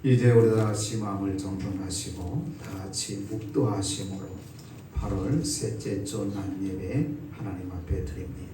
이제 우리 다 같이 마음을 정돈하시고 다 같이 묵도하심으로 8월 셋째 주 난예배 하나님 앞에 드립니다.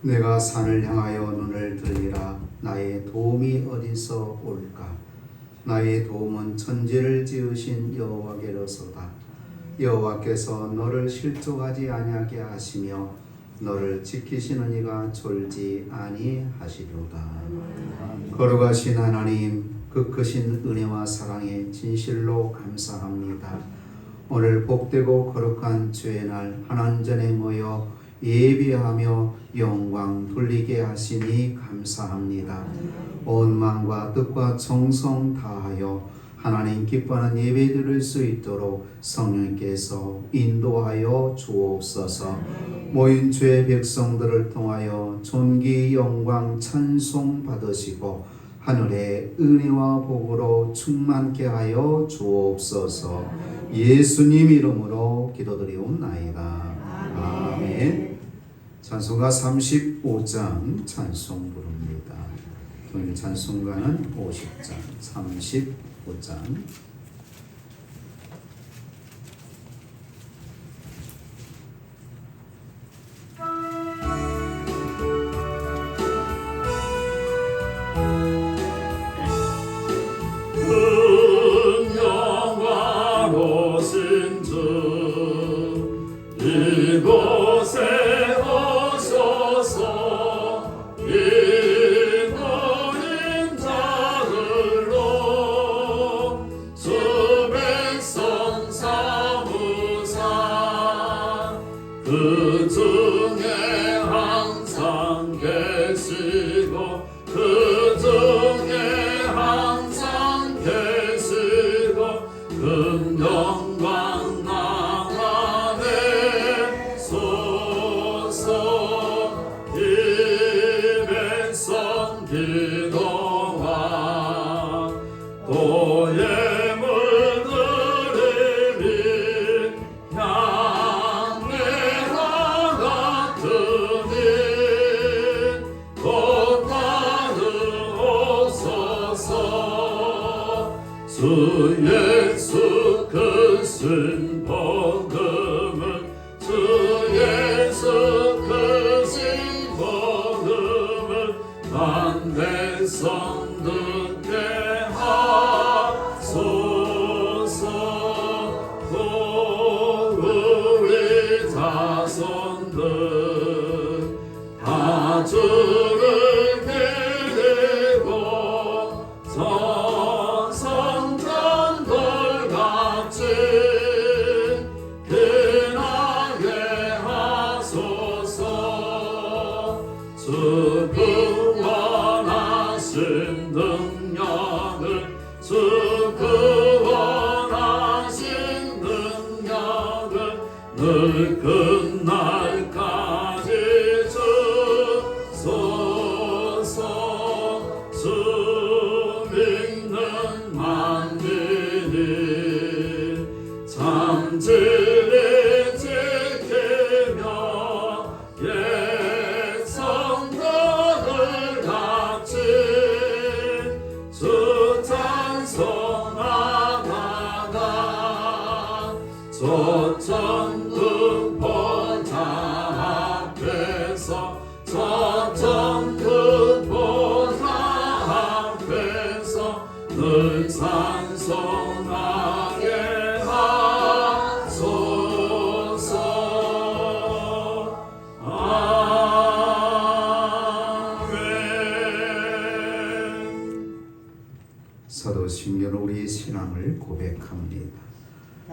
내가 산을 향하여 눈을 들리라. 나의 도움이 어디서 올까? 나의 도움은 천지를 지으신 여호와께로소다. 여호와께서 너를 실족하지 아니하게 하시며 너를 지키시는 이가 졸지 아니하시리로다. 거룩하신 하나님, 그 크신 은혜와 사랑에 진실로 감사합니다. 오늘 복되고 거룩한 주의 날 하나님전에 모여 예배하며 영광 돌리게 하시니 감사합니다. 온 마음과 뜻과 정성 다하여 하나님 기뻐하는 예배 드릴 수 있도록 성령께서 인도하여 주옵소서. 모인 주의 백성들을 통하여 존귀 영광 찬송 받으시고 하늘의 은혜와 복으로 충만케 하여 주옵소서. 예수님 이름으로 기도드리옵나이다. 아멘. 찬송가 35장 찬송 부릅니다. 오늘 찬송가는 50장, 35장. 이곳에 오소서. 이거린 자들로 주 백성 사무사. 그 중에 항상 계시고 그 중에 항상 계시고 그 영광 기도와 도의 물들이니 향내와 같으니 곧 따르옵소서. 주 예수 크신 복음을 주 예수 크신 복음을 만 백성 듣게 하소서. 또 우리 자손들 다 주를 기리고 전성전돌같이 빛나게 하소서. 주 구원하신 능력을 주 구원하신 능력을 늘 끝날까지 주소서. 주 믿는 만민이 참 진리 지키며 성도들 같이 주 찬송하다가 저 천국 보좌 고백합니다.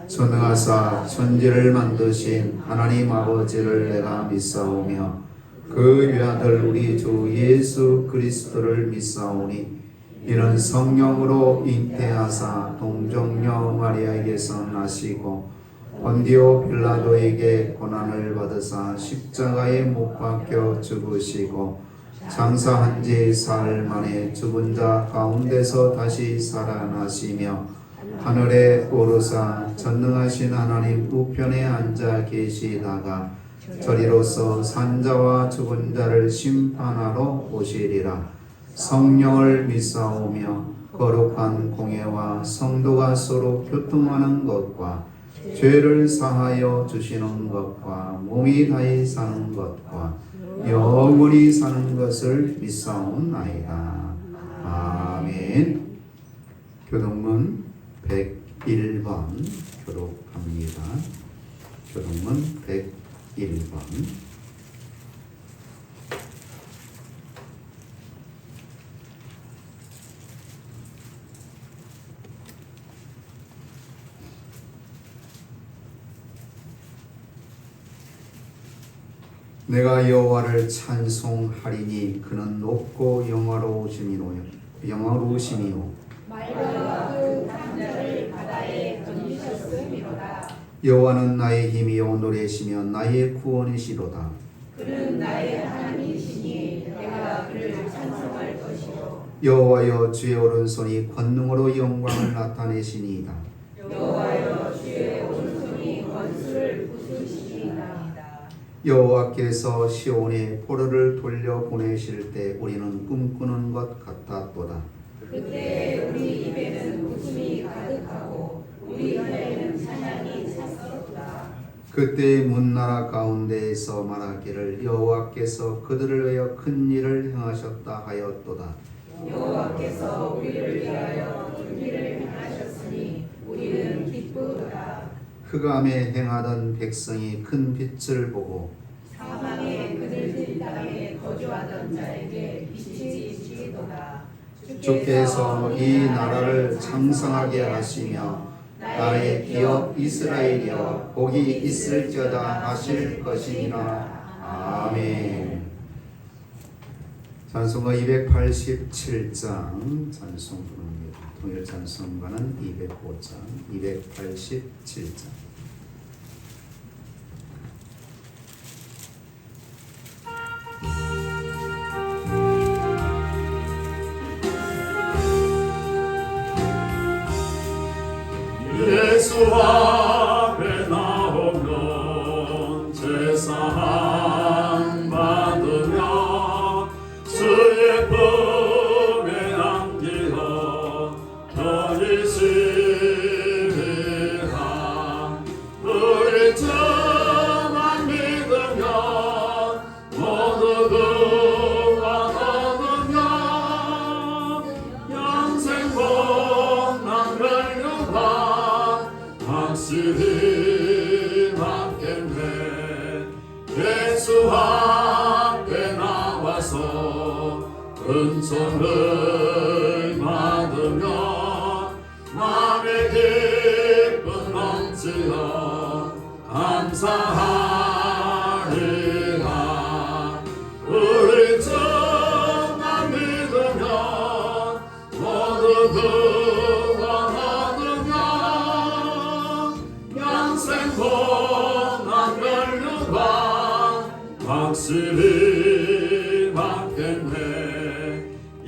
전능하사 천지를 만드신 하나님 아버지를 내가 믿사오며 그 외아들 우리 주 예수 그리스도를 믿사오니 이는 성령으로 잉태하사 동정녀 마리아에게서 나시고 본디오 빌라도에게 고난을 받으사 십자가에 못 박혀 죽으시고 장사한 지 사흘 만에 죽은 자 가운데서 다시 살아나시며 하늘에 오르사 전능하신 하나님 우편에 앉아 계시다가 저리로서 산자와 죽은 자를 심판하러 오시리라. 성령을 믿사오며 거룩한 공예와 성도가 서로 교통하는 것과 죄를 사하여 주시는 것과 몸이 다히 사는 것과 영원히 사는 것을 믿사옵나이다. 아멘. 교동문 101번 교독합니다. 교동문 101번. 내가 여호와를 찬송하리니 그는 높고 영화로우심이요 말과 그 강자를 바다에 던지셨음이로다. 여호와는 나의 힘이요 노래시며 나의 구원이시로다. 그는 나의 하나님이시니 내가 그를 찬송할 것이요. 여호와여 주의 오른손이 권능으로 영광을 나타내시니이다. 여호와여 주의 오른손이 원수를 부수시니이다. 여호와께서 시온에 포로를 돌려 보내실 때 우리는 꿈꾸는 것 같았도다. 그때 우리 입에는 웃음이 가득하고 우리 혀에는 찬양이 찼었다. 그때 문나라 가운데에서 말하기를 여호와께서 그들을 위하여 큰 일을 행하셨다 하였도다. 여호와께서 우리를 위하여 큰 일을 행하셨으니 우리는 기쁘도다. 흑암에 행하던 백성이 큰 빛을 보고 사망의 그늘진 땅에 거주하던 자에게 빛이 비치도다. 주께서 이 나라를 창성하게 하시며 나의 기업 이스라엘이여 복이 있을지어다 하실 것이니라. 아멘. 찬송가 287장 찬송 부릅니다. 통일 찬송가는 205장 287장. 예수 앞에 나오면 제사함 받으며 주의 품에 안기어 편히시리라. 우리 주만 믿으며 모두 그와 얻으며 영생 복난 멸류관 확실히 받겠네. 예수 앞에 나와서 은총을 받으며 맘의 기쁨 넘치어 감사하리라. 우리 주만 믿으며 모두 그와 얻으며 영생 복난 멸류관 확실히 받겠네.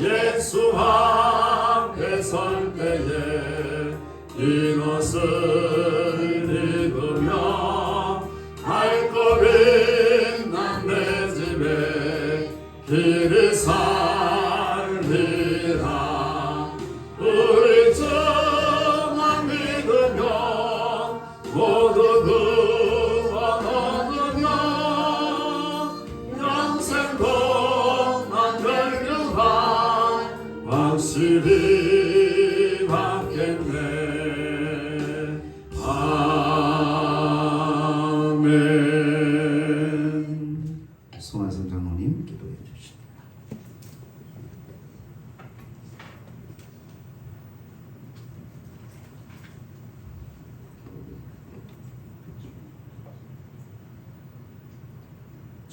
예수 앞에 설 때에 이것을 입으며 발걸음 난 내 집에 길이 살리라. 우리 주만 믿으며 모두 그와 얻으며 영생 복난 멸류관 확실히 받겠네.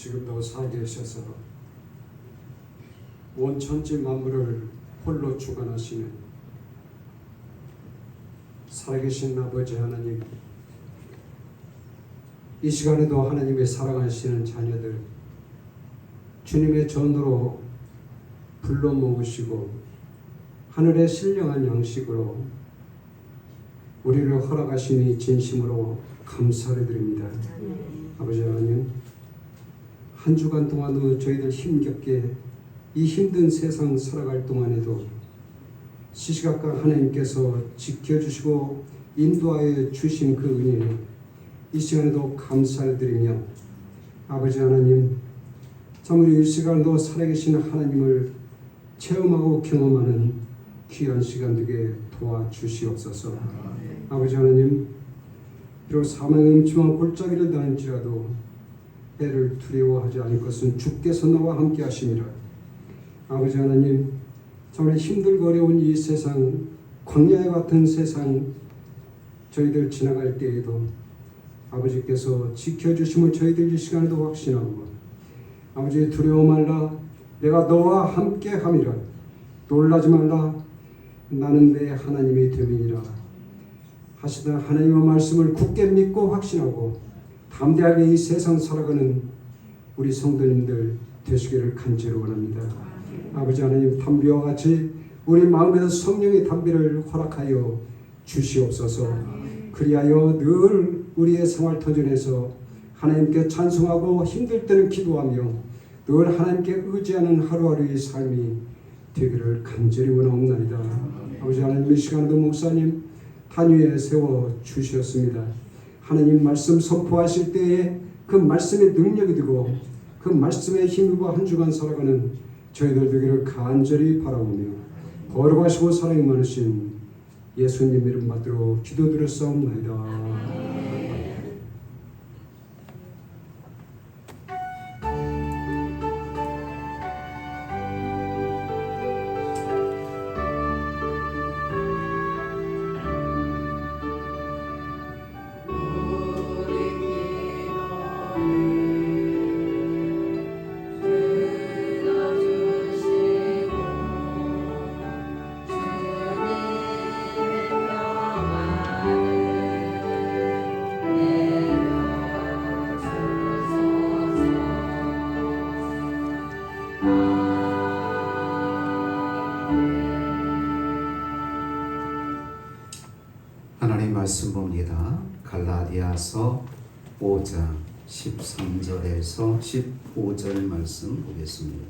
지금도 살아계셔서 온 천지 만물을 홀로 주관하시는 살아계신 아버지 하나님, 이 시간에도 하나님의 사랑하시는 자녀들 주님의 전으로 불러 모으시고 하늘의 신령한 양식으로 우리를 허락하시니 진심으로 감사를 드립니다. 아버지 하나님, 한 주간 동안도 저희들 힘겹게 이 힘든 세상 살아갈 동안에도 시시각각 하나님께서 지켜주시고 인도하여 주신 그 은혜에 이 시간에도 감사를 드리며, 아버지 하나님, 참으로 이 시간도 살아계신 하나님을 체험하고 경험하는 귀한 시간 되게 도와주시옵소서. 아버지 하나님, 비록 사망의 음침한 골짜기를 다닐지라도 애를 두려워하지 않을 것은 주께서 나와 함께 하심이라. 아버지 하나님, 정말 힘들고 어려운 이 세상, 광야 같은 세상 저희들 지나갈 때에도 아버지께서 지켜주심을 저희들 이 시간에도 확신하고, 아버지 두려워 말라, 내가 너와 함께 함이라. 놀라지 말라, 나는 내 하나님의 됨이니라 하시다 하나님의 말씀을 굳게 믿고 확신하고 담대하게 이 세상 살아가는 우리 성도님들 되시기를 간절히 원합니다. 아버지 하나님, 담비와 같이 우리 마음에서 성령의 담비를 허락하여 주시옵소서. 그리하여 늘 우리의 생활 터전에서 하나님께 찬송하고 힘들 때는 기도하며 늘 하나님께 의지하는 하루하루의 삶이 되기를 간절히 원하옵나이다. 아버지 하나님, 이 시간에도 목사님 단위에 세워 주셨습니다. 하나님 말씀 선포하실 때에 그 말씀의 능력이 되고 그 말씀의 힘으로 한 주간 살아가는 저희들 되기를 간절히 바라보며, 거룩하시고 사랑이 많으신 예수님 이름 받들어 기도드렸사옵나이다. 하나님 말씀 봅니다. 갈라디아서 5장 13절에서 15절 말씀 보겠습니다.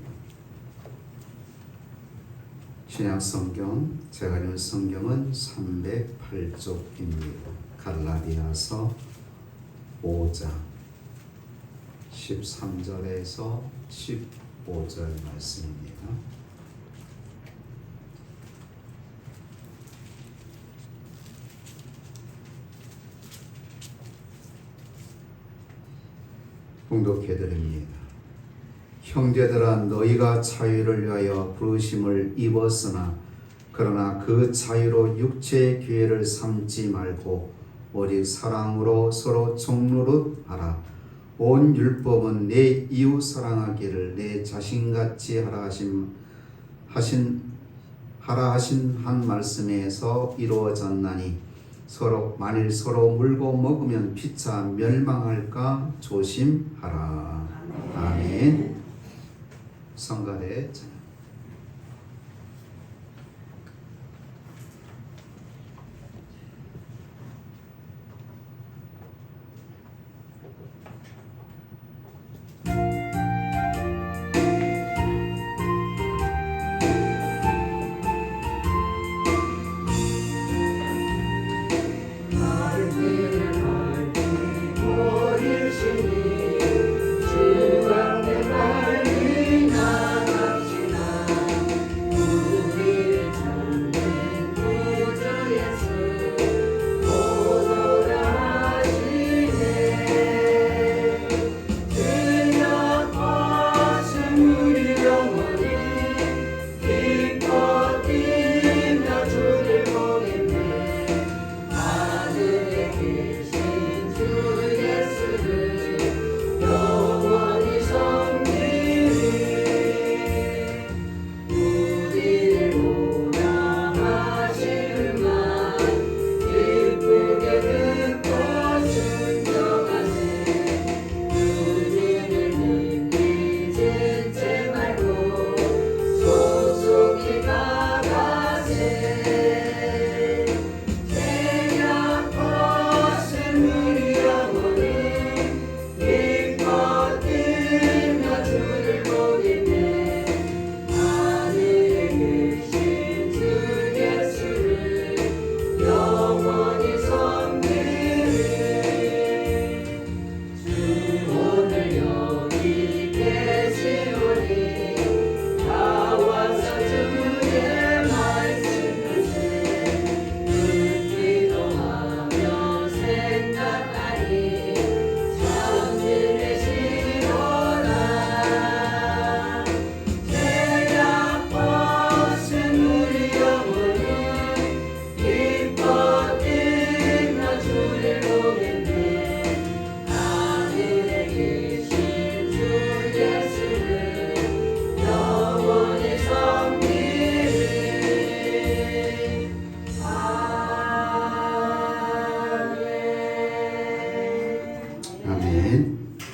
신약성경, 제가 읽은 성경은 308쪽입니다. 갈라디아서 5장 13절에서 15절 말씀입니다. 봉독해드립니다. 형제들아, 너희가 자유를 위하여 부르심을 입었으나 그러나 그 자유로 육체의 기회를 삼지 말고 오직 사랑으로 서로 종노릇 하라. 온 율법은 내 이웃 사랑하기를 내 자신같이 하라 하신 한 말씀에서 이루어졌나니 만일 서로 물고 먹으면 피차 멸망할까 조심하라. 아멘. 성가대 찬양. 주 앞에 발이 나갑시다.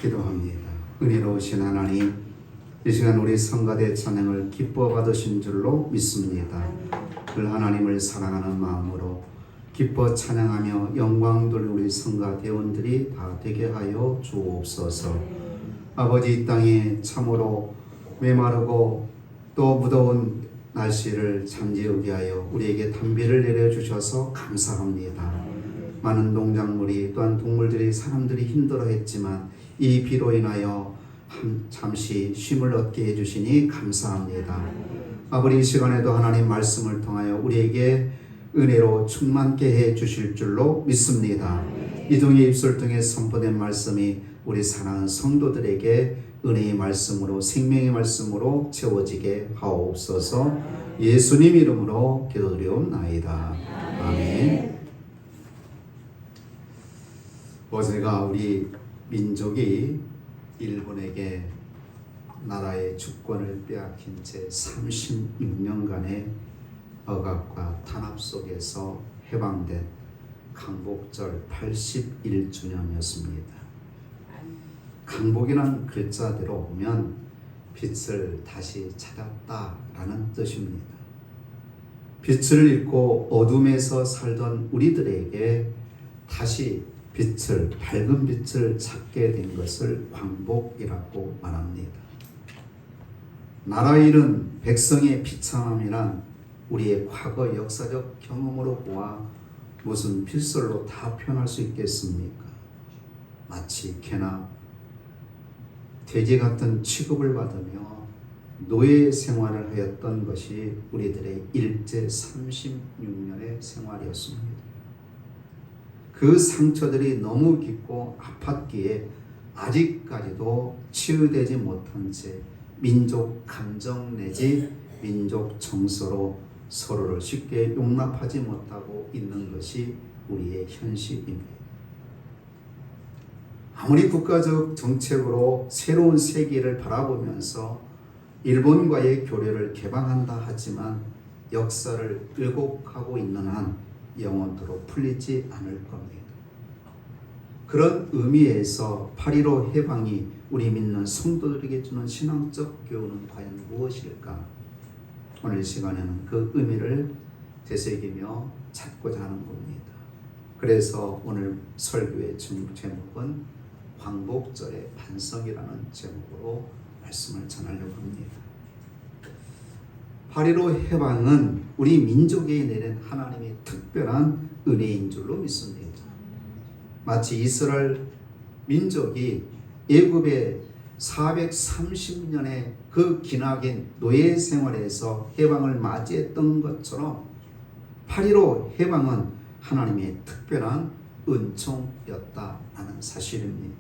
기도합니다. 은혜로우신 하나님, 이 시간 우리 성가대 찬양을 기뻐 받으신 줄로 믿습니다. 늘 하나님을 사랑하는 마음으로 기뻐 찬양하며 영광 돌린 우리 성가 대원들이 다 되게 하여 주옵소서. 아버지, 이 땅에 참으로 메마르고 또 무더운 날씨를 잠재우게 하여 우리에게 단비를 내려주셔서 감사합니다. 많은 농작물이 또한 동물들이 사람들이 힘들어했지만 이 비로 인하여 잠시 쉼을 얻게 해주시니 감사합니다. 아버지, 이 시간에도 하나님 말씀을 통하여 우리에게 은혜로 충만케 해주실 줄로 믿습니다. 이동의 입술 통해 선포된 말씀이 우리 사랑하는 성도들에게 은혜의 말씀으로 생명의 말씀으로 채워지게 하옵소서. 예수님 이름으로 기도드리옵나이다. 아멘. 어제가 우리 민족이 일본에게 나라의 주권을 빼앗긴 채 36년간의 억압과 탄압 속에서 해방된 강복절 81주년이었습니다. 강복이라는 글자대로 보면 빛을 다시 찾았다라는 뜻입니다. 빛을 잃고 어둠에서 살던 우리들에게 다시 빛을, 밝은 빛을 찾게 된 것을 광복이라고 말합니다. 나라 잃은 백성의 비참함이란 우리의 과거 역사적 경험으로 보아 무슨 필설로 다 표현할 수 있겠습니까? 마치 개나 돼지 같은 취급을 받으며 노예 생활을 하였던 것이 우리들의 일제 36년의 생활이었습니다. 그 상처들이 너무 깊고 아팠기에 아직까지도 치유되지 못한 채 민족 감정 내지 민족 정서로 서로를 쉽게 용납하지 못하고 있는 것이 우리의 현실입니다. 아무리 국가적 정책으로 새로운 세계를 바라보면서 일본과의 교류를 개방한다 하지만 역사를 왜곡하고 있는 한 영원토록 풀리지 않을 겁니다. 그런 의미에서 8.15 해방이 우리 믿는 성도들에게 주는 신앙적 교훈은 과연 무엇일까? 오늘 시간에는 그 의미를 되새기며 찾고자 하는 겁니다. 그래서 오늘 설교의 제목은 광복절의 반성이라는 제목으로 말씀을 전하려고 합니다. 8.15 해방은 우리 민족에 내린 하나님의 특별한 은혜인 줄로 믿습니다. 마치 이스라엘 민족이 애굽의 430년의 그 기나긴 노예 생활에서 해방을 맞이했던 것처럼 8.15 해방은 하나님의 특별한 은총이었다라는 사실입니다.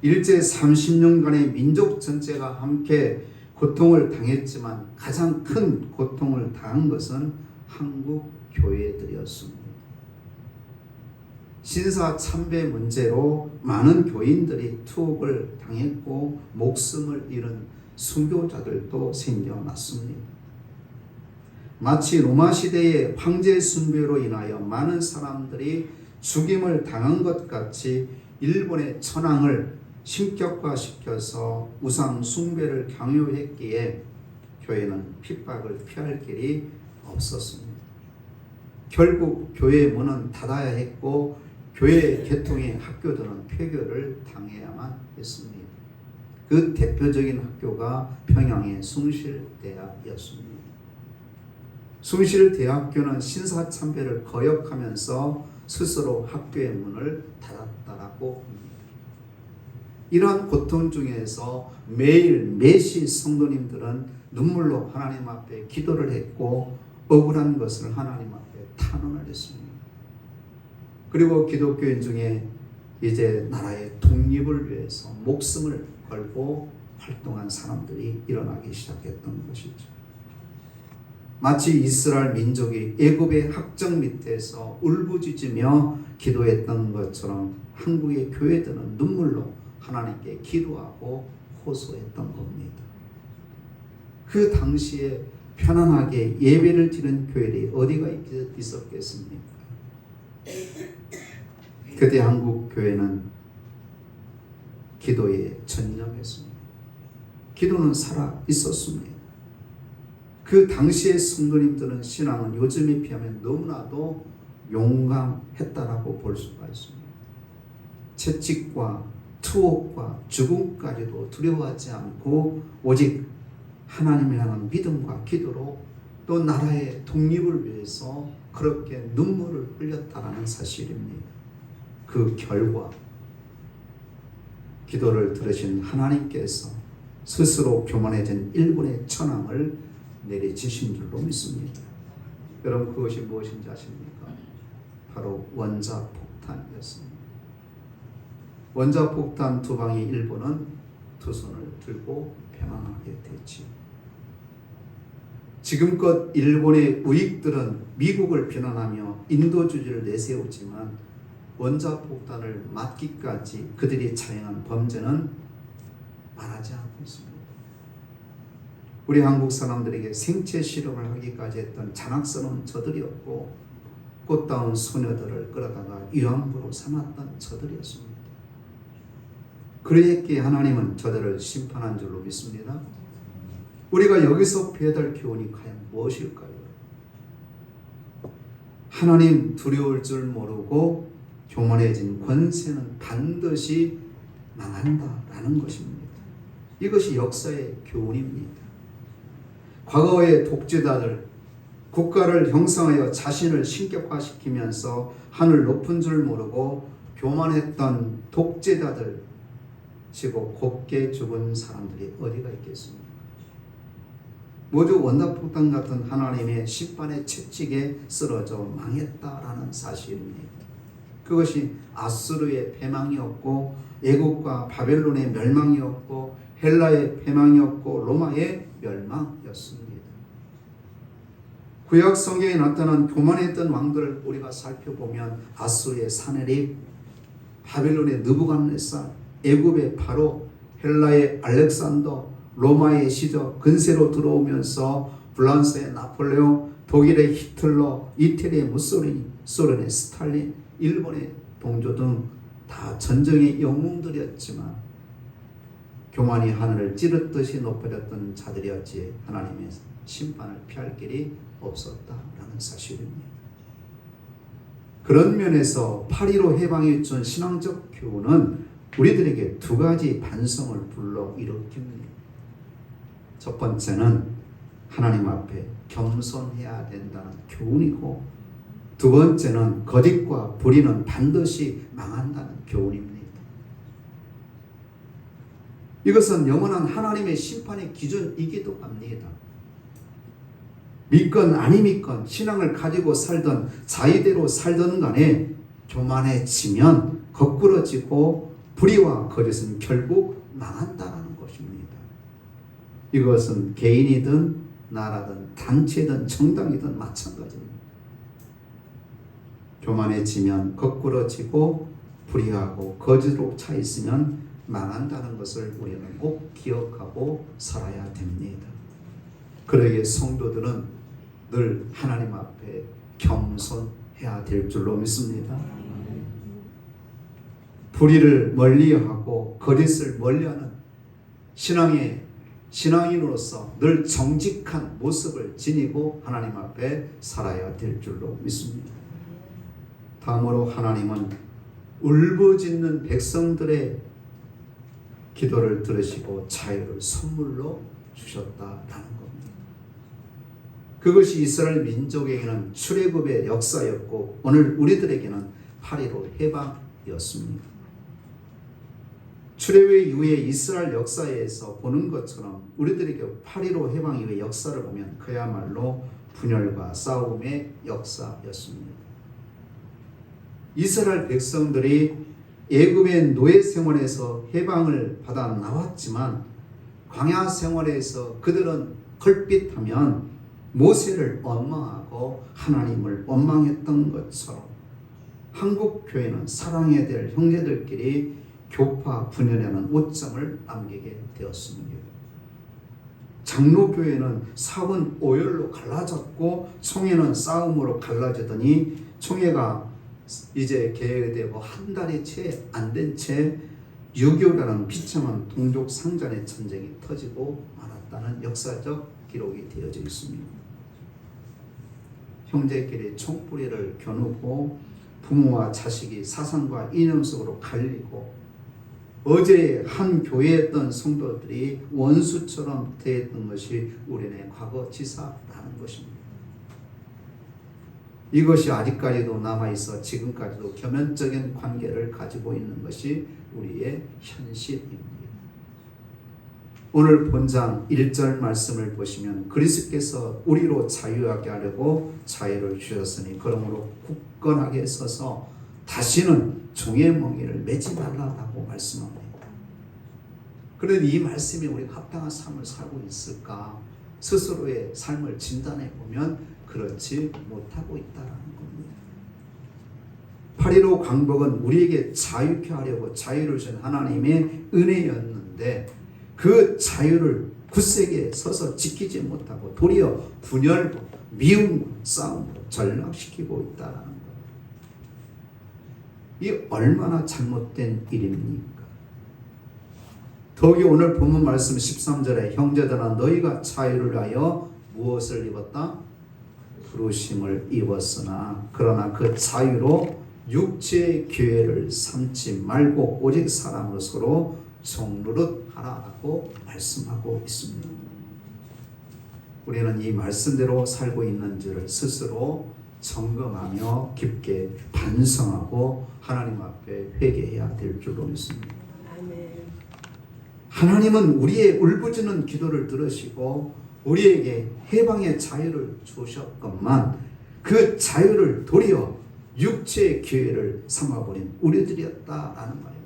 일제 30년간의 민족 전체가 함께 고통을 당했지만 가장 큰 고통을 당한 것은 한국 교회들이었습니다. 신사 참배 문제로 많은 교인들이 투옥을 당했고 목숨을 잃은 순교자들도 생겨났습니다. 마치 로마 시대의 황제 숭배로 인하여 많은 사람들이 죽임을 당한 것 같이 일본의 천황을 신격화시켜서 우상 숭배를 강요했기에 교회는 핍박을 피할 길이 없었습니다. 결국 교회의 문은 닫아야 했고 교회 계통의 학교들은 폐교를 당해야만 했습니다. 그 대표적인 학교가 평양의 숭실대학이었습니다. 숭실대학교는 신사참배를 거역하면서 스스로 학교의 문을 닫았다라고 합니다. 이러한 고통 중에서 매일 매시 성도님들은 눈물로 하나님 앞에 기도를 했고 억울한 것을 하나님 앞에 탄원을 했습니다. 그리고 기독교인 중에 이제 나라의 독립을 위해서 목숨을 걸고 활동한 사람들이 일어나기 시작했던 것이죠. 마치 이스라엘 민족이 애굽의 학정 밑에서 울부짖으며 기도했던 것처럼 한국의 교회들은 눈물로 하나님께 기도하고 호소했던 겁니다. 그 당시에 편안하게 예배를 드리는 교회들이 어디가 있었겠습니까? 그때 한국 교회는 기도에 전념했습니다. 기도는 살아 있었습니다. 그 당시의 성도님들은 신앙은 요즘에 비하면 너무나도 용감했다라고 볼 수가 있습니다. 채찍과 투옥과 죽음까지도 두려워하지 않고 오직 하나님을 향한 믿음과 기도로 또 나라의 독립을 위해서 그렇게 눈물을 흘렸다라는 사실입니다. 그 결과 기도를 들으신 하나님께서 스스로 교만해진 일본의 천황을 내리치신 줄로 믿습니다. 여러분 그것이 무엇인지 아십니까? 바로 원자폭탄이었습니다. 원자폭탄 두 방이 일본은 두 손을 들고 패망하게 됐지요. 지금껏 일본의 우익들은 미국을 비난하며 인도주의를 내세우지만 원자폭탄을 맞기까지 그들이 자행한 범죄는 말하지 않고 있습니다. 우리 한국 사람들에게 생체 실험을 하기까지 했던 잔악스러운 저들이었고 꽃다운 소녀들을 끌어다가 위안부로 삼았던 저들이었습니다. 그랬기에 하나님은 저들을 심판한 줄로 믿습니다. 우리가 여기서 배워야 할 교훈이 과연 무엇일까요? 하나님 두려울 줄 모르고 교만해진 권세는 반드시 망한다라는 것입니다. 이것이 역사의 교훈입니다. 과거의 독재자들, 국가를 형성하여 자신을 신격화시키면서 하늘 높은 줄 모르고 교만했던 독재자들 치고 곱게 죽은 사람들이 어디가 있겠습니까? 모두 원자폭탄 같은 하나님의 심판의 채찍에 쓰러져 망했다라는 사실입니다. 그것이 아수르의 패망이었고 애국과 바벨론의 멸망이었고 헬라의 패망이었고 로마의 멸망이었습니다. 구약 성경에 나타난 교만했던 왕들을 우리가 살펴보면 아수르의 사네립, 바벨론의 느부갓네살, 애굽의 바로, 헬라의 알렉산더, 로마의 시저 근세로 들어오면서 프랑스의 나폴레옹, 독일의 히틀러, 이태리의 무솔리니, 소련의 스탈린, 일본의 동조 등 다 전쟁의 영웅들이었지만 교만이 하늘을 찌르듯이 높아졌던 자들이었지 하나님의 심판을 피할 길이 없었다라는 사실입니다. 그런 면에서 8.15 해방이 준 신앙적 교훈은 우리들에게 두 가지 반성을 불러일으킵니다. 첫 번째는 하나님 앞에 겸손해야 된다는 교훈이고, 두 번째는 거짓과 불의는 반드시 망한다는 교훈입니다. 이것은 영원한 하나님의 심판의 기준이기도 합니다. 믿건 아니 믿건 신앙을 가지고 살던 자의대로 살던 간에 교만해지면 거꾸러지고 불의와 거짓은 결국 망한다는 것입니다. 이것은 개인이든 나라든 단체든 정당이든 마찬가지입니다. 교만해지면 거꾸러지고 불의하고 거짓으로 차 있으면 망한다는 것을 우리는 꼭 기억하고 살아야 됩니다. 그러기에 성도들은 늘 하나님 앞에 겸손해야 될 줄로 믿습니다. 불의를 멀리하고 거짓을 멀리하는 신앙인으로서 늘 정직한 모습을 지니고 하나님 앞에 살아야 될 줄로 믿습니다. 다음으로 하나님은 울부짖는 백성들의 기도를 들으시고 자유를 선물로 주셨다라는 겁니다. 그것이 이스라엘 민족에게는 출애굽의 역사였고 오늘 우리들에게는 8.15 해방이었습니다. 출애굽 이후에 이스라엘 역사에서 보는 것처럼 우리들에게 8.15 해방 이후의 역사를 보면 그야말로 분열과 싸움의 역사였습니다. 이스라엘 백성들이 애굽의 노예 생활에서 해방을 받아 나왔지만 광야 생활에서 그들은 걸핏하면 모세를 원망하고 하나님을 원망했던 것처럼 한국 교회는 사랑해야 될 형제들끼리 교파 분열하는 오점을 남기게 되었습니다. 장로교회는 사원 오열로 갈라졌고 총회는 싸움으로 갈라지더니 총회가 이제 개회되고 한 달이 채 안 된 채 6.25라는 비참한 동족 상잔의 전쟁이 터지고 말았다는 역사적 기록이 되어져 있습니다. 형제끼리 총뿌리를 겨누고 부모와 자식이 사상과 이념 속으로 갈리고 어제 한 교회에 있던 성도들이 원수처럼 대했던 것이 우리네 과거 지사라는 것입니다. 이것이 아직까지도 남아있어 지금까지도 겸연적인 관계를 가지고 있는 것이 우리의 현실입니다. 오늘 본장 1절 말씀을 보시면 그리스도께서 우리로 자유하게 하려고 자유를 주셨으니 그러므로 굳건하게 서서 다시는 종의 멍에를 매지 말라라고 말씀합니다. 그런데 이 말씀이 우리가 합당한 삶을 살고 있을까? 스스로의 삶을 진단해 보면 그렇지 못하고 있다는 겁니다. 8.15 광복은 우리에게 자유케 하려고 자유를 주신 하나님의 은혜였는데 그 자유를 굳세게 서서 지키지 못하고 도리어 분열과 미움과 싸움으로 전락시키고 있다는 것. 이 얼마나 잘못된 일입니까? 더욱이 오늘 본문 말씀 13절에 형제들아 너희가 자유를 위하여 무엇을 입었다? 부르심을 입었으나 그러나 그 자유로 육체의 기회를 삼지 말고 오직 사랑으로 서로 종노릇 하라고 말씀하고 있습니다. 우리는 이 말씀대로 살고 있는지를 스스로 점검하며 깊게 반성하고 하나님 앞에 회개해야 될 줄로 믿습니다. 하나님은 우리의 울부짖는 기도를 들으시고 우리에게 해방의 자유를 주셨건만 그 자유를 도리어 육체의 기회를 삼아버린 우리들이었다라는 말입니다.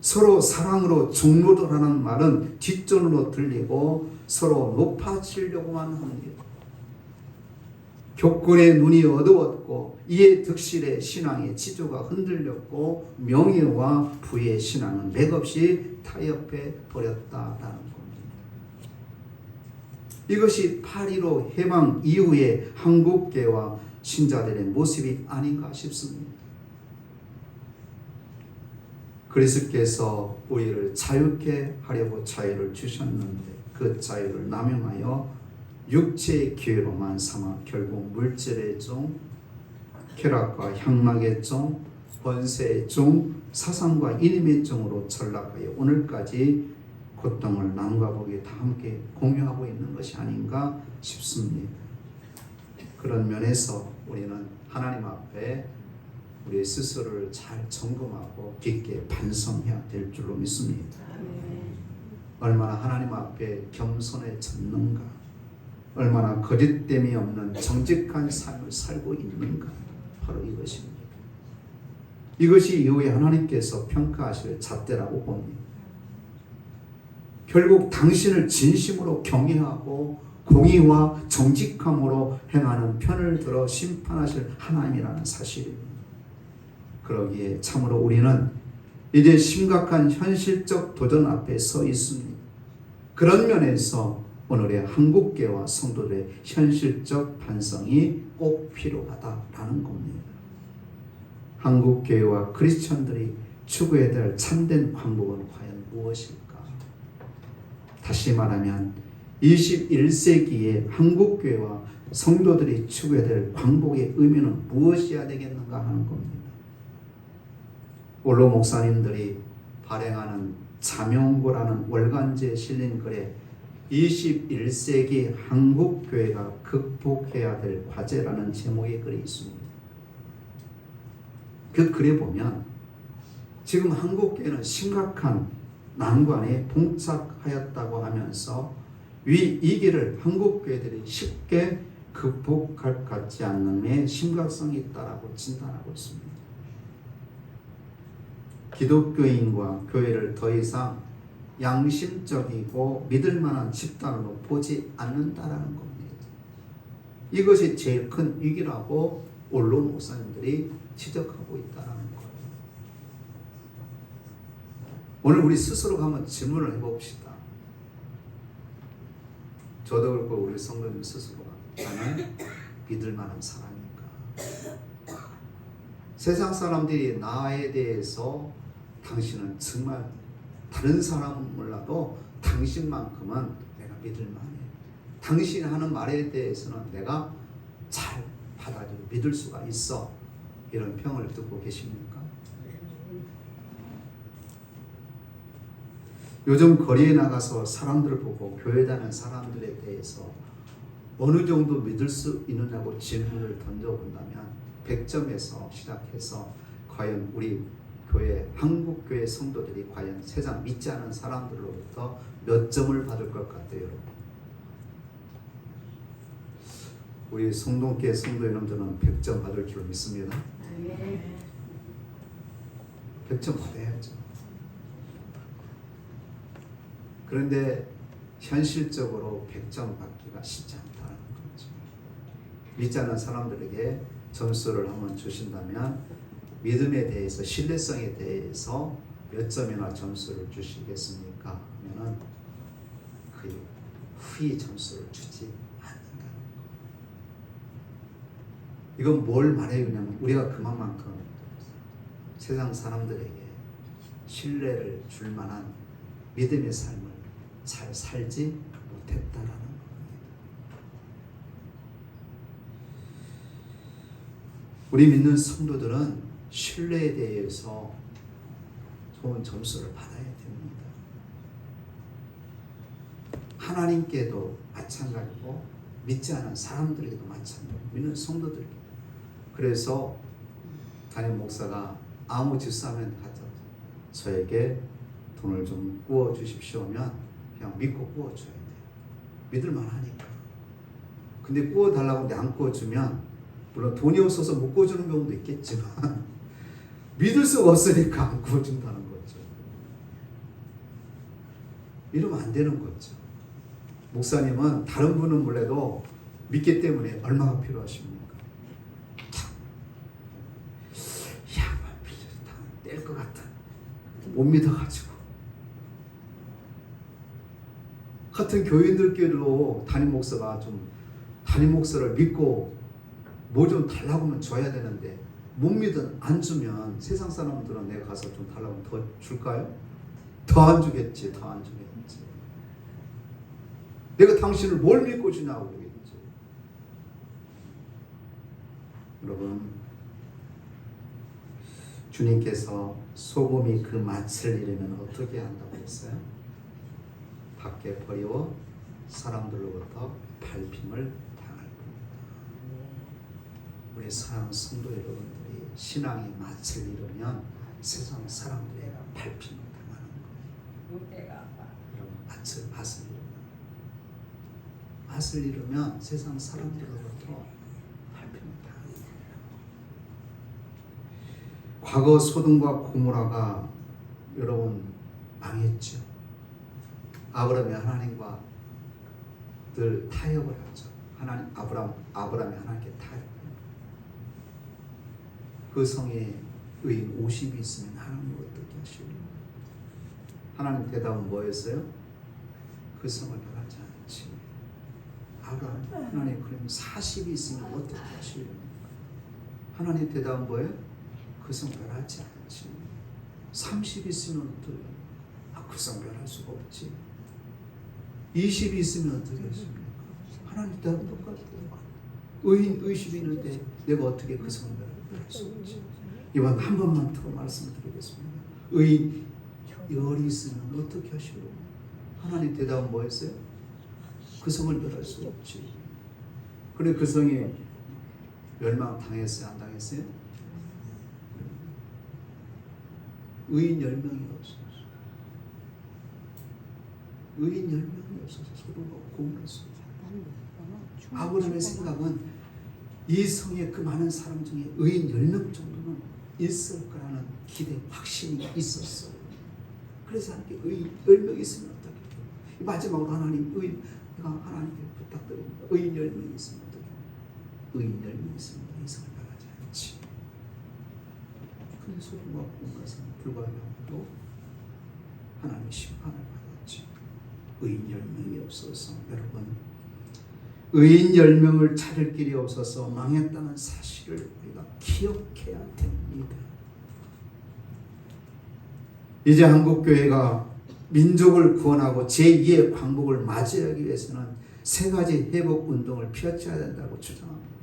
서로 사랑으로 종노릇하는 말은 뒷전으로 들리고 서로 높아지려고만 합니다. 교권의 눈이 어두웠고 이해 득실의 신앙의 지조가 흔들렸고 명예와 부의 신앙은 맥없이 타협해 버렸다라는 겁니다. 이것이 8.15 해방 이후의 한국교회와 신자들의 모습이 아닌가 싶습니다. 그리스도께서 우리를 자유케 하려고 자유를 주셨는데 그 자유를 남용하여 육체의 기회로만 삼아 결국 물질의 종, 쾌락과 향락의 종, 권세의 종, 사상과 이념의 종으로 전락하여 오늘까지 고통을 남과 복이 다 함께 공유하고 있는 것이 아닌가 싶습니다. 그런 면에서 우리는 하나님 앞에 우리 스스로를 잘 점검하고 깊게 반성해야 될 줄로 믿습니다. 얼마나 하나님 앞에 겸손해졌는가, 얼마나 거짓됨이 없는 정직한 삶을 살고 있는가, 바로 이것입니다. 이것이 이후에 하나님께서 평가하실 잣대라고 봅니다. 결국 당신을 진심으로 경외하고 공의와 정직함으로 행하는 편을 들어 심판하실 하나님이라는 사실입니다. 그러기에 참으로 우리는 이제 심각한 현실적 도전 앞에 서 있습니다. 그런 면에서 오늘의 한국교회와 성도들의 현실적 반성이 꼭 필요하다라는 겁니다. 한국교회와 크리스천들이 추구해야 될 참된 광복은 과연 무엇일까? 다시 말하면 21세기의 한국교회와 성도들이 추구해야 될 광복의 의미는 무엇이어야 되겠는가 하는 겁니다. 원로 목사님들이 발행하는 자명고라는 월간지에 실린 글에 21세기 한국교회가 극복해야 될 과제라는 제목의 글이 있습니다. 그 글에 보면 지금 한국교회는 심각한 난관에 봉착하였다고 하면서 이 길을 한국교회들이 쉽게 극복할 것 같지 않는 데 심각성이 있다고 진단하고 있습니다. 기독교인과 교회를 더 이상 양심적이고 믿을 만한 집단으로 보지 않는다라는 겁니다. 이것이 제일 큰 위기라고 언론 목사님들이 지적하고 있다는 거예요. 오늘 우리 스스로 한번 질문을 해봅시다. 저도 그렇고 우리 성도님 스스로가 나는 믿을 만한 사람인가? 세상 사람들이 나에 대해서 당신은 정말 다른 사람은 몰라도 당신만큼은 내가 믿을 만해. 당신이 하는 말에 대해서는 내가 잘 받아들이고 믿을 수가 있어. 이런 평을 듣고 계십니까? 요즘 거리에 나가서 사람들을 보고 교회 다니는 사람들에 대해서 어느 정도 믿을 수 있느냐고 질문을 던져본다면 100점에서 시작해서 과연 우리 교회, 한국교회 성도들이 과연 세상 믿지 않은 사람들로부터 몇 점을 받을 것 같아요, 여러분? 우리 성동교회 성도 여러분들은 100점 받을 줄 믿습니다. 100점 받아야죠. 그런데 현실적으로 100점 받기가 쉽지 않다는 거죠. 믿지 않는 사람들에게 점수를 한번 주신다면 믿음에 대해서, 신뢰성에 대해서 몇 점이나 점수를 주시겠습니까? 하면은 그 후에 점수를 주지 않는다는 거. 이건 뭘 말해주냐면 우리가 그만큼 세상 사람들에게 신뢰를 줄 만한 믿음의 삶을 잘 살지 못했다라는 겁니다. 우리 믿는 성도들은 신뢰에 대해서 좋은 점수를 받아야 됩니다. 하나님께도 마찬가지고 믿지 않은 사람들에게도 마찬가지고 믿는 성도들에게. 그래서 담임 목사가 아무 집사면 가서 저에게 돈을 좀 구워 주십시오면 그냥 믿고 구워 줘야 돼요. 믿을 만하니까. 근데 구워 달라고 하는데 안 구워 주면 물론 돈이 없어서 못 구워 주는 경우도 있겠지만 믿을 수가 없으니까 안 구워 준다는 거죠. 이러면 안 되는 거죠. 목사님은 다른 분은 몰라도 믿기 때문에 얼마가 필요하십니까? 야만 빌려서 뗄 것 같아. 못 믿어가지고. 같은 교인들끼리도 담임 목사가 좀 담임 목사를 믿고 뭐 좀 달라고 하면 줘야 되는데 못 믿은 안 주면 세상 사람들은 내가 가서 좀 달라고 하면 더 줄까요? 더 안 주겠지. 더 안 주겠지. 내가 당신을 뭘 믿고 주냐고 그러겠지. 여러분, 주님께서 소금이 그 맛을 잃으면 어떻게 한다고 했어요? 밖에 버리워 사람들로부터 밟힘을 당할 겁니다. 우리 사랑하는 성도 여러분들이 신앙의 맛을 잃으면 세상 사람들의 밟힘을 당하는 거예요. 여러분, 맛을 잃으면 세상 사람들로부터 밟힘을 당하는 거예요. 과거 소돔과 고모라가 여러분 망했죠. 아브라함이 하나님과 늘 타협을 하죠. 아브라함이 하나님께 타협해요. 그 성에 의인 50이 있으면 하나님을 어떻게 하시려고? 하나님 대답은 뭐였어요? 그 성을 멸하지 않지. 아브라함, 하나님 그러면 40이 있으면 어떻게 하시려고? 하나님 대답은 뭐예요? 그 성 멸하지 않지. 30이 있으면 어떻게? 그 성 멸할 수가 없지. 20이 있으면 어떻게 하십니까? 하나님 대답은 똑같아요. 의인 20이 있는데 내가 어떻게 그 성을 멸할 수 없지. 이번 한 번만 더 말씀드리겠습니다. 의인 10이 있으면 어떻게 하시려고? 하나님 대답은 뭐였어요? 그 성을 멸할 수 없지. 그래 그 성이 멸망 당했어요? 안 당했어요? 의인 10명이 없었어. 의인 10명이 없어서 소돔과 고모라였어요. 아브라함의 생각은 이 성에 그 많은 사람 중에 의인 10명 정도는 있을 거라는 기대, 확신이 있었어요. 그래서 하나님께 의인 10명 있으면 어떡해? 마지막으로 하나님, 내가 하나님께 부탁드립니다. 의인 10명 있으면 어떡해? 의인 10명 있으면 이 성을 멸하지 않지. 근데 소돔과 고모라에서는 불과하고 하나님의 심판을 받았지. 의인 10명이 없어서 여러분, 의인 10명을 찾을 길이 없어서 망했다는 사실을 우리가 기억해야 됩니다. 이제 한국교회가 민족을 구원하고 제2의 광복을 맞이하기 위해서는 세 가지 회복 운동을 펼쳐야 된다고 주장합니다.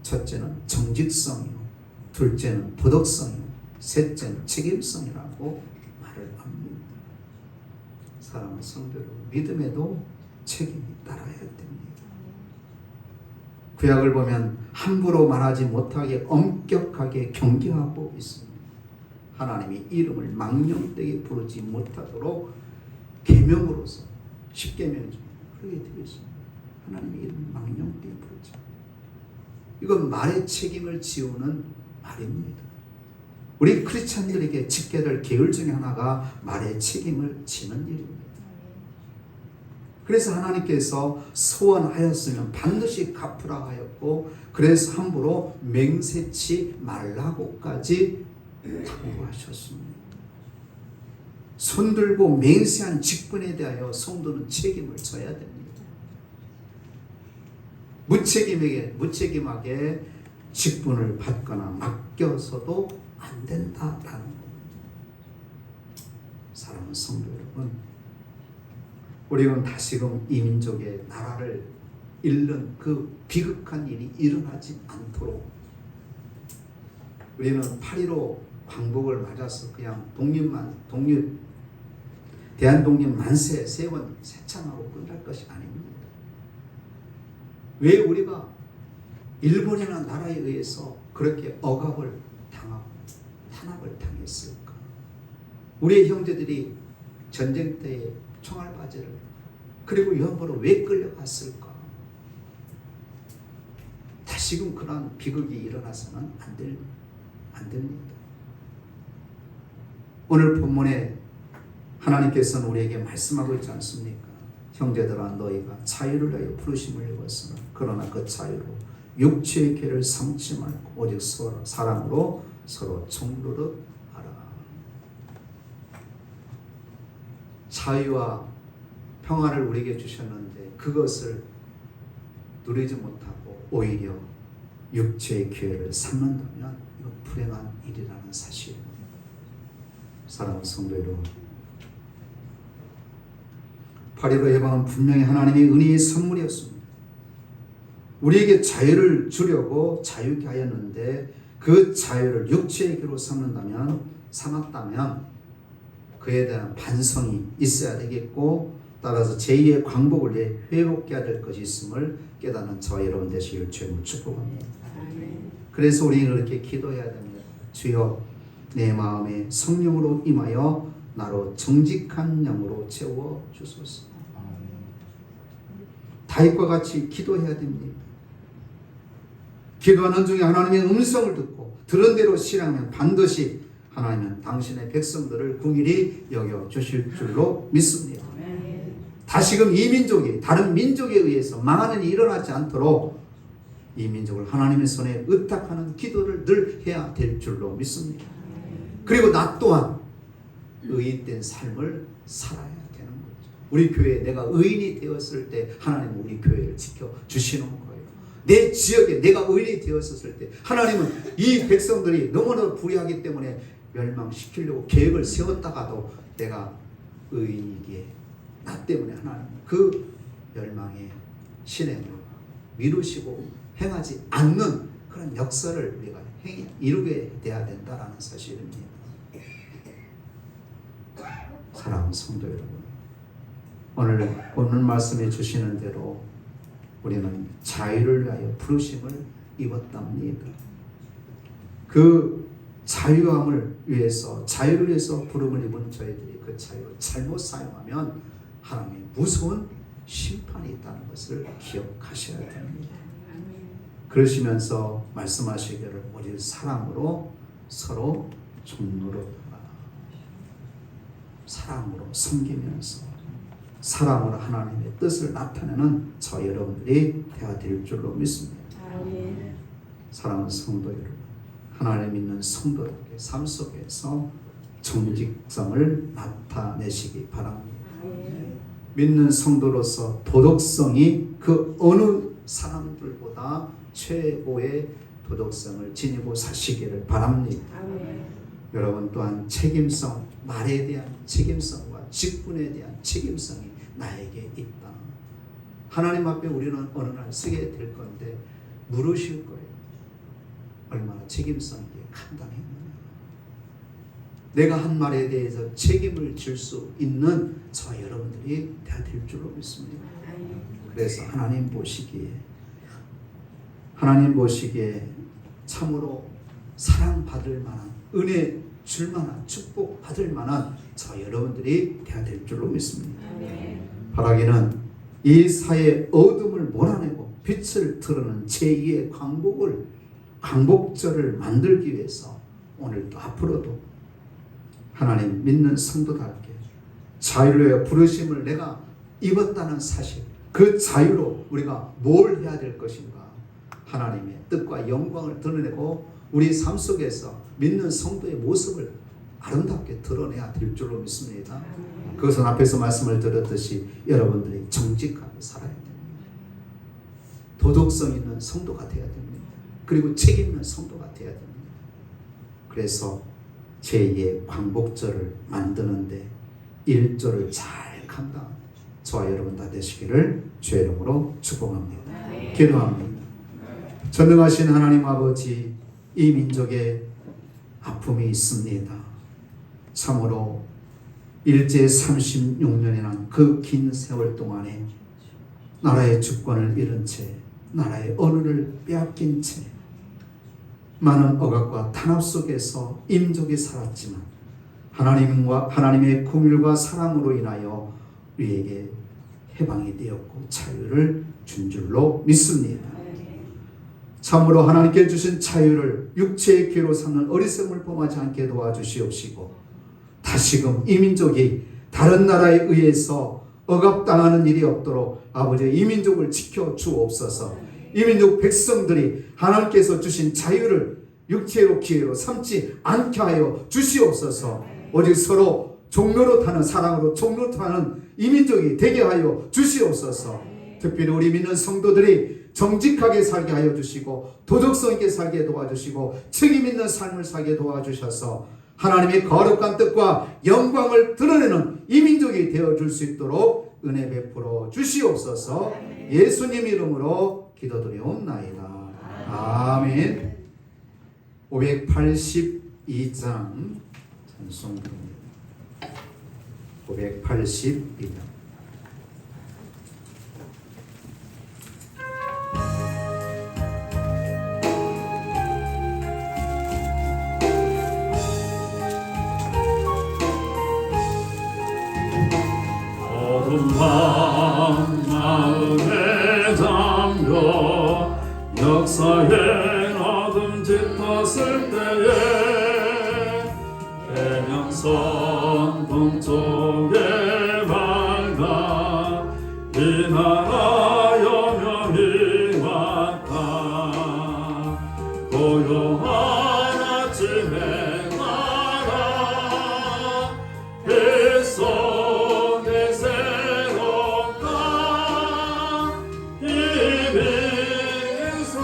첫째는 정직성이요, 둘째는 도덕성이요, 셋째는 책임성이라고 말을 합니다. 사랑하는 성도 여러분, 믿음에도 책임이 따라야 됩니다. 구약을 보면 함부로 말하지 못하게 엄격하게 경계하고 있습니다. 하나님이 이름을 망령되게 부르지 못하도록 계명으로서 10계명 중에 그렇게 되어 있습니다. 하나님의 이름을 망령되게 부르지. 이건 말의 책임을 지우는 말입니다. 우리 크리스찬들에게 지켜야 될 계율 중에 하나가 말의 책임을 지는 일입니다. 그래서 하나님께서 소원하였으면 반드시 갚으라 하였고, 그래서 함부로 맹세치 말라고까지 당부하셨습니다. 손들고 맹세한 직분에 대하여 성도는 책임을 져야 됩니다. 무책임하게 직분을 받거나 맡겨서도 안 된다라는 겁니다. 사랑하는 성도 여러분, 우리는 다시금 이 민족의 나라를 잃는 그 비극한 일이 일어나지 않도록, 우리는 8.15 광복을 맞아서 그냥 대한독립 만세 3번 세창하고 끝날 것이 아닙니다. 왜 우리가 일본이나 나라에 의해서 그렇게 억압을 당하고 탄압을 당했을까? 우리의 형제들이 전쟁 때에 총알바지를 그리고 위험으로 왜 끌려갔을까? 다시금 그런 비극이 일어나서는 안 됩니다. 오늘 본문에 하나님께서는 우리에게 말씀하고 있지 않습니까? 형제들아, 너희가 자유를 위하여 부르심을 입었으나 그러나 그 자유로 육체의 괴를 삼지 말고 오직 사랑으로 서로 종노릇 하라. 자유와 평화를 우리에게 주셨는데 그것을 누리지 못하고 오히려 육체의 기회를 삼는다면 이건 불행한 일이라는 사실입니다. 사랑하는 성도 여러분, 8.15 해방은 분명히 하나님의 은혜의 선물이었습니다. 우리에게 자유를 주려고 자유케 하였는데 그 자유를 육체의 기로 삼았다면 그에 대한 반성이 있어야 되겠고, 따라서 제2의 광복을 위해 회복해야 될 것이 있음을 깨닫는 저와 여러분 되시길 주님을 축복합니다. 그래서 우리는 그렇게 기도해야 됩니다. 주여, 내 마음에 성령으로 임하여 나로 정직한 영으로 채워 주소서. 다윗과 같이 기도해야 됩니다. 기도하는 중에 하나님의 음성을 듣고 들은 대로 실행하면 반드시 하나님은 당신의 백성들을 긍휼히 여겨 주실 줄로 믿습니다. 다시금 이 민족이 다른 민족에 의해서 망하는 일이 일어나지 않도록 이 민족을 하나님의 손에 의탁하는 기도를 늘 해야 될 줄로 믿습니다. 그리고 나 또한 의인된 삶을 살아야 되는 거죠. 우리 교회에 내가 의인이 되었을 때 하나님은 우리 교회를 지켜주시는 거예요. 내 지역에 내가 의인이 되었을 때 하나님은 이 백성들이 너무나 불의하기 때문에 멸망시키려고 계획을 세웠다가도 내가 의인이기에 나 때문에 하나님 그 멸망의 신행을 미루시고 행하지 않는 그런 역사를 우리가 이루게 돼야 된다라는 사실입니다. 사랑하는 성도 여러분, 오늘 말씀해 주시는 대로 우리는 자유를 위하여 부르심을 입었답니다. 그 자유함을 위해서, 자유를 위해서 부름을 입은 저희들이 그 자유를 잘못 사용하면 하나님의 무서운 심판이 있다는 것을 기억하셔야 됩니다. 그러시면서 말씀하시기를 오직 사랑으로 서로 종노릇하라. 사랑으로 섬기면서 사랑으로 하나님의 뜻을 나타내는 저 여러분들이 되어야 될 줄로 믿습니다. 사랑하는 성도 여러분, 하나님 믿는 성도들의 삶 속에서 정직성을 나타내시기 바랍니다. 믿는 성도로서 도덕성이 그 어느 사람들보다 최고의 도덕성을 지니고 사시기를 바랍니다. 여러분 또한 책임성, 말에 대한 책임성과 직분에 대한 책임성이 나에게 있다. 하나님 앞에 우리는 어느 날 서게 될 건데 물으실 거예요. 얼마나 책임성 있게 감당했느냐. 내가 한 말에 대해서 책임을 질 수 있는 저와 여러분들이 다 될 줄로 믿습니다. 그래서 하나님 보시기에 참으로 사랑받을 만한, 은혜 줄 만한, 축복 받을 만한 저 여러분들이 되어야 될 줄로 믿습니다. 바라기는 이 사회의 어둠을 몰아내고 빛을 드러내는 제2의 광복절을 만들기 위해서 오늘도 앞으로도 하나님 믿는 성도답게 자유로의 부르심을 내가 입었다는 사실, 그 자유로 우리가 뭘 해야 될 것인가, 하나님의 뜻과 영광을 드러내고 우리 삶 속에서 믿는 성도의 모습을 아름답게 드러내야 될 줄로 믿습니다. 그것은 앞에서 말씀을 드렸듯이 여러분들이 정직하게 살아야 됩니다. 도덕성 있는 성도가 되어야 됩니다. 그리고 책 있는 성도가 되어야 됩니다. 그래서 제2의 광복절을 만드는데 일조를 잘 감당하는 저와 여러분 다 되시기를 주의 이름으로 축복합니다. 기도합니다. 전능하신 하나님 아버지, 이 민족에 아픔이 있습니다. 참으로 일제 36년이란 그 긴 세월 동안에 나라의 주권을 잃은 채, 나라의 언어를 빼앗긴 채 많은 억압과 탄압 속에서 이 민족이 살았지만 하나님의 긍휼과 사랑으로 인하여 우리에게 해방이 되었고 자유를 준 줄로 믿습니다. 참으로 하나님께 주신 자유를 육체의 귀로 삼는 어리석음을 범하지 않게 도와주시옵시고, 다시금 이 민족이 다른 나라에 의해서 억압당하는 일이 없도록 아버지 이 민족을 지켜 주옵소서. 이 민족 백성들이 하나님께서 주신 자유를 육체로 기회로 삼지 않게 하여 주시옵소서. 오직 서로 종로로 타는, 사랑으로 종로로 타는 이 민족이 되게 하여 주시옵소서. 특별히 우리 믿는 성도들이 정직하게 살게 하여 주시고 도덕성 있게 살게 도와주시고 책임 있는 삶을 살게 도와주셔서 하나님의 거룩한 뜻과 영광을 드러내는 이 민족이 되어줄 수 있도록 은혜 베풀어 주시옵소서. 예수님 이름으로 기도드리옵나이다. 아멘. 582장 찬송입니다. 582장. 마음에 잠겨 역사에 어둠 짙었을 때에 해명선 동쪽에 밝아 이 나라 여명이 왔다. 고요한 아침에 나라 빗속에 새롭다. 이 빈손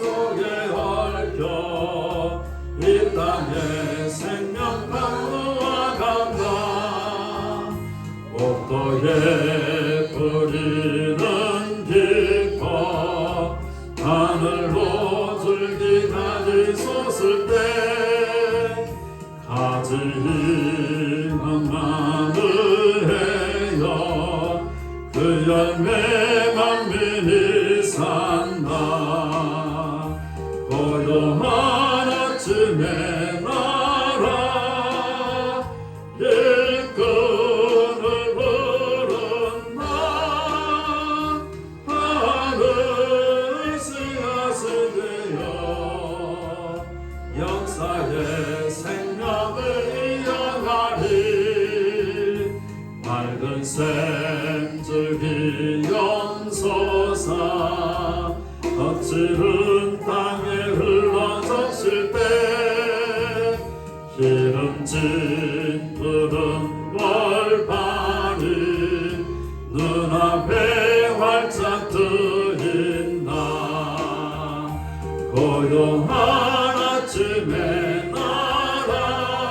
속에 얽혀 이 땅에 생명강로와 간다. 옥토에 뿌리는 기뻐 하늘로 줄기 가지 솟을 때 가지 마늘해요. 그 열매 만민이 산다. 고요한 아침에 나라 일꾼을 부른다. 하늘 씨앗이 되어 역사의 생명을 이어가리. 맑은 샘줄기 연소사 거칠은 땅에 흘러젖을 때 기름진 푸른 벌판이 눈앞에 활짝 뜨인다. 고요한 아침에 나라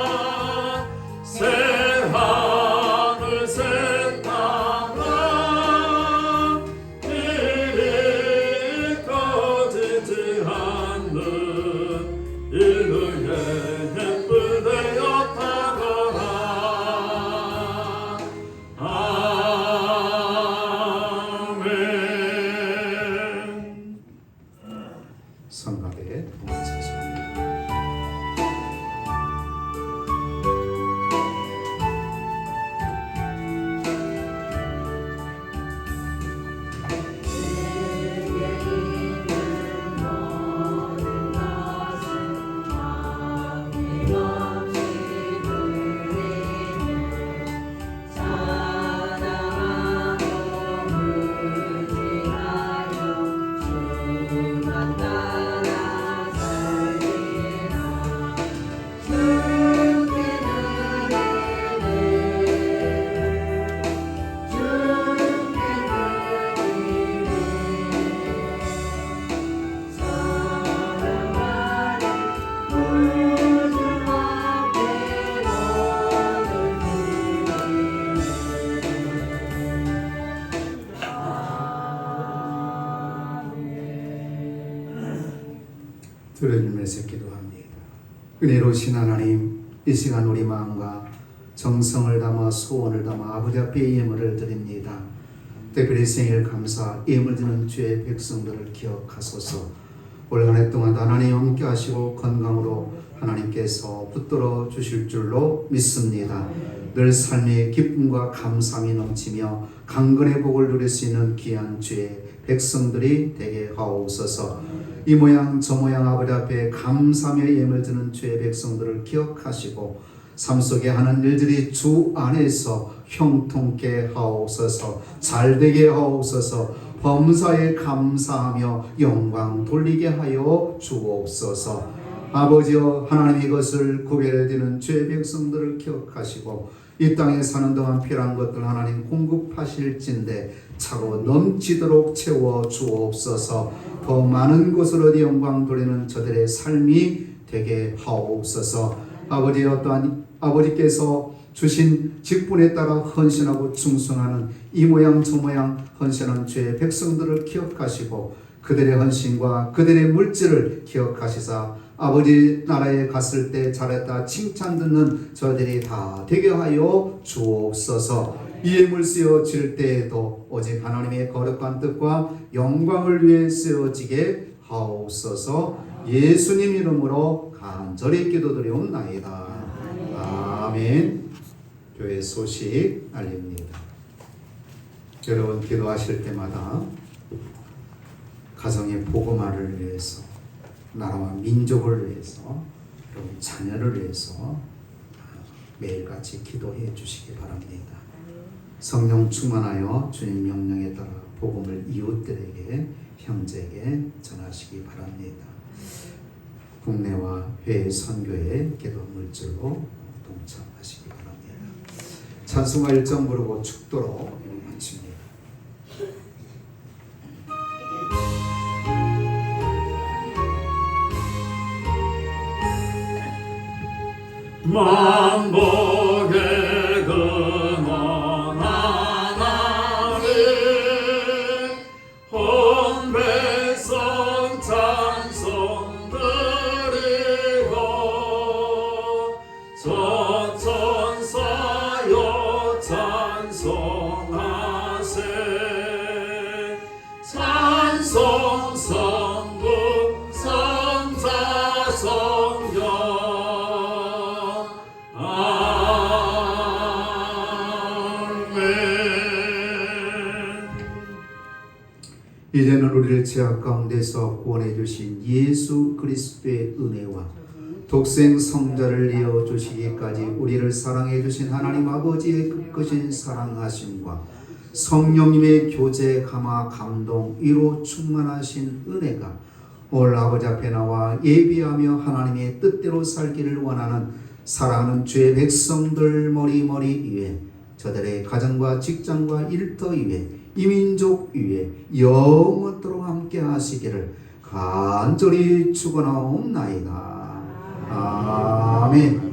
들어주면서 기도합니다. 은혜로우신 하나님, 이 시간 우리 마음과 정성을 담아 소원을 담아 아버지 앞에 예물을 드립니다. 특별히 생일 감사 예물 드는 주의 백성들을 기억하소서. 올 한 해 동안 하나님 함께 하시고 건강으로 하나님께서 붙들어 주실 줄로 믿습니다. 늘 삶의 기쁨과 감사함이 넘치며 강건의 복을 누릴 수 있는 귀한 주의 백성들이 되게 하옵소서. 이 모양 저 모양 아버지 앞에 감사하며 예물 드는 주의 백성들을 기억하시고 삶 속에 하는 일들이 주 안에서 형통케 하옵소서. 잘되게 하옵소서. 범사에 감사하며 영광 돌리게 하여 주옵소서. 아버지여 하나님, 이것을 구별해 드리는 주의 백성들을 기억하시고 이 땅에 사는 동안 필요한 것들 하나님 공급하실진데 차고 넘치도록 채워 주옵소서. 더 많은 곳으로 영광 돌리는 저들의 삶이 되게 하옵소서. 아버지, 어떠한 아버지께서 주신 직분에 따라 헌신하고 충성하는 이 모양 저 모양 헌신한 주의 백성들을 기억하시고 그들의 헌신과 그들의 물질을 기억하시사 아버지 나라에 갔을 때 잘했다 칭찬 듣는 저들이 다 되게 하여 주옵소서. 이 예물 쓰여질 때에도 오직 하나님의 거룩한 뜻과 영광을 위해 쓰여지게 하옵소서. 예수님 이름으로 간절히 기도드리옵나이다. 아멘. 교회 소식 알립니다. 여러분 기도하실 때마다 가정의 복음화를 위해서, 나라와 민족을 위해서, 여러분 자녀를 위해서 매일같이 기도해 주시기 바랍니다. 성령 충만하여 주님 명령에 따라 복음을 이웃들에게, 형제에게 전하시기 바랍니다. 국내와 해외 선교의 기도 물질로 동참하시기 바랍니다. 찬송가 1장 부르고 축도로 마칩니다. 만복의 근원 하나님 온 백성 찬송 드리고 저천사여 찬송하세 찬송 성부 성자 성령 이제는 우리를 죄악 가운데서 구원해 주신 예수 그리스도의 은혜와 독생 성자를 이어 주시기까지 우리를 사랑해 주신 하나님 아버지의 끝끝인 사랑하심과 성령님의 교제 감화 감동 위로 충만하신 은혜가 오늘 아버지 앞에 나와 예비하며 하나님의 뜻대로 살기를 원하는 사랑하는 주의 백성들 머리머리 위에, 저들의 가정과 직장과 일터 위에, 이민족 위에 영원토록 함께 하시기를 간절히 축원하옵나이다. 아멘.